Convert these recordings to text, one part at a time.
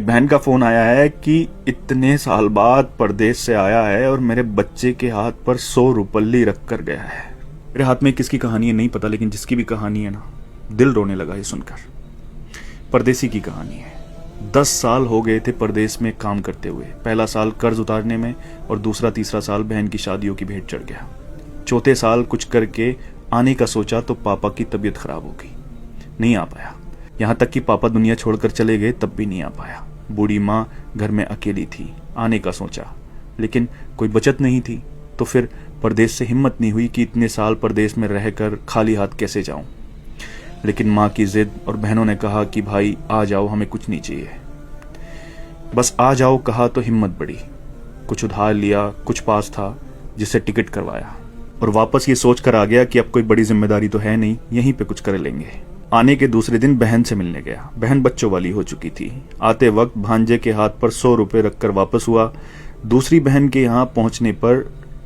एक बहन का फोन आया है कि इतने साल बाद परदेश से आया है और मेरे बच्चे के हाथ पर 100 रुपल्ली रख कर गया है। मेरे हाथ में किसकी कहानी है नहीं पता, लेकिन जिसकी भी कहानी है ना, दिल रोने लगा ये सुनकर। परदेसी की कहानी है। 10 साल हो गए थे परदेश में काम करते हुए। पहला साल कर्ज उतारने में और दूसरा तीसरा साल बहन की शादियों की भेंट चढ़ गया। चौथे साल कुछ करके आने का सोचा तो पापा की तबीयत खराब हो गई, नहीं आ पाया। यहाँ तक कि पापा दुनिया छोड़कर चले गए तब भी नहीं आ पाया। बूढ़ी माँ घर में अकेली थी। आने का सोचा लेकिन कोई बचत नहीं थी, तो फिर परदेश से हिम्मत नहीं हुई कि इतने साल परदेश में रहकर खाली हाथ कैसे जाऊं। लेकिन माँ की जिद और बहनों ने कहा कि भाई आ जाओ, हमें कुछ नहीं चाहिए, बस आ जाओ कहा तो हिम्मत बढ़ी। कुछ उधार लिया, कुछ पास था जिससे टिकट करवाया और वापस ये सोच कर आ गया कि अब कोई बड़ी जिम्मेदारी तो है नहीं, यहीं पे कुछ कर लेंगे। आने के दूसरे दिन बहन से मिलने गया। बहन बच्चों वाली हो चुकी थी। आते वक्त भांजे के हाथ पर 100 रुपए रखकर वापस हुआ। दूसरी बहन के यहाँ पहुंचने पर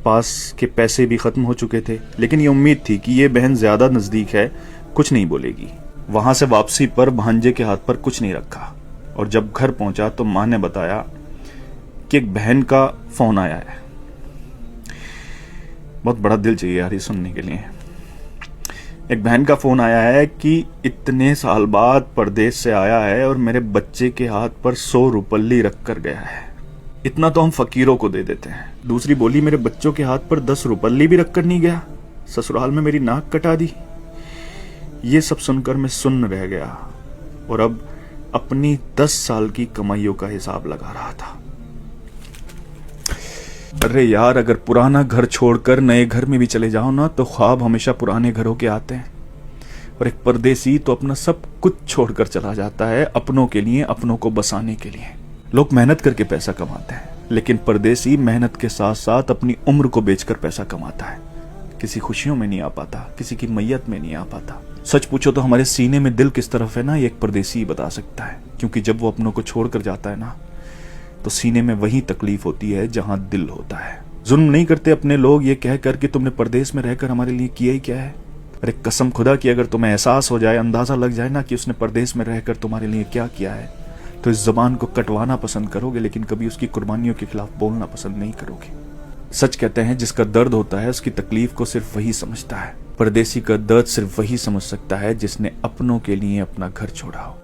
पास के पैसे भी खत्म हो चुके थे, लेकिन ये उम्मीद थी कि ये बहन ज्यादा नजदीक है, कुछ नहीं बोलेगी। वहां से वापसी पर भांजे के हाथ पर कुछ नहीं रखा और जब घर पहुंचा तो मां ने बताया कि एक बहन का फोन आया है। बहुत बड़ा दिल चाहिए यार ये सुनने के लिए। एक बहन का फोन आया है कि इतने साल बाद परदेश से आया है और मेरे बच्चे के हाथ पर 100 रुपल्ली रख कर गया है। इतना तो हम फकीरों को दे देते हैं। दूसरी बोली मेरे बच्चों के हाथ पर 10 रुपल्ली भी रख कर नहीं गया, ससुराल में मेरी नाक कटा दी। ये सब सुनकर मैं सुन्न रह गया और अब अपनी 10 साल की कमाइयों का हिसाब लगा रहा था। अरे यार, अगर पुराना घर छोड़कर नए घर में भी चले जाओ ना तो ख्वाब हमेशा पुराने घरों के आते हैं। और एक परदेसी तो अपना सब कुछ छोड़कर चला जाता है अपनों के लिए, अपनों को बसाने के लिए। लोग मेहनत करके पैसा कमाते हैं, लेकिन परदेसी मेहनत के साथ साथ अपनी उम्र को बेचकर पैसा कमाता है। किसी खुशियों में नहीं आ पाता, किसी की मैयत में नहीं आ पाता। सच पूछो तो हमारे सीने में दिल किस तरफ है ना, ये एक परदेसी ही बता सकता है। क्योंकि जब वो अपनों को छोड़कर जाता है ना तो सीने में वही तकलीफ होती है जहां दिल होता है। जुल्म नहीं करते अपने लोग ये कहकर कि तुमने परदेश में रहकर हमारे लिए किया ही क्या है। अरे कसम खुदा की अगर तुम्हें एहसास हो जाए, अंदाजा लग जाए ना कि उसने परदेश में रहकर तुम्हारे लिए क्या किया है, तो इस जबान को कटवाना पसंद करोगे, लेकिन कभी उसकी कुर्बानियों के खिलाफ बोलना पसंद नहीं करोगे। सच कहते हैं जिसका दर्द होता है उसकी तकलीफ को सिर्फ वही समझता है। परदेसी का दर्द सिर्फ वही समझ सकता है जिसने अपनों के लिए अपना घर छोड़ा हो।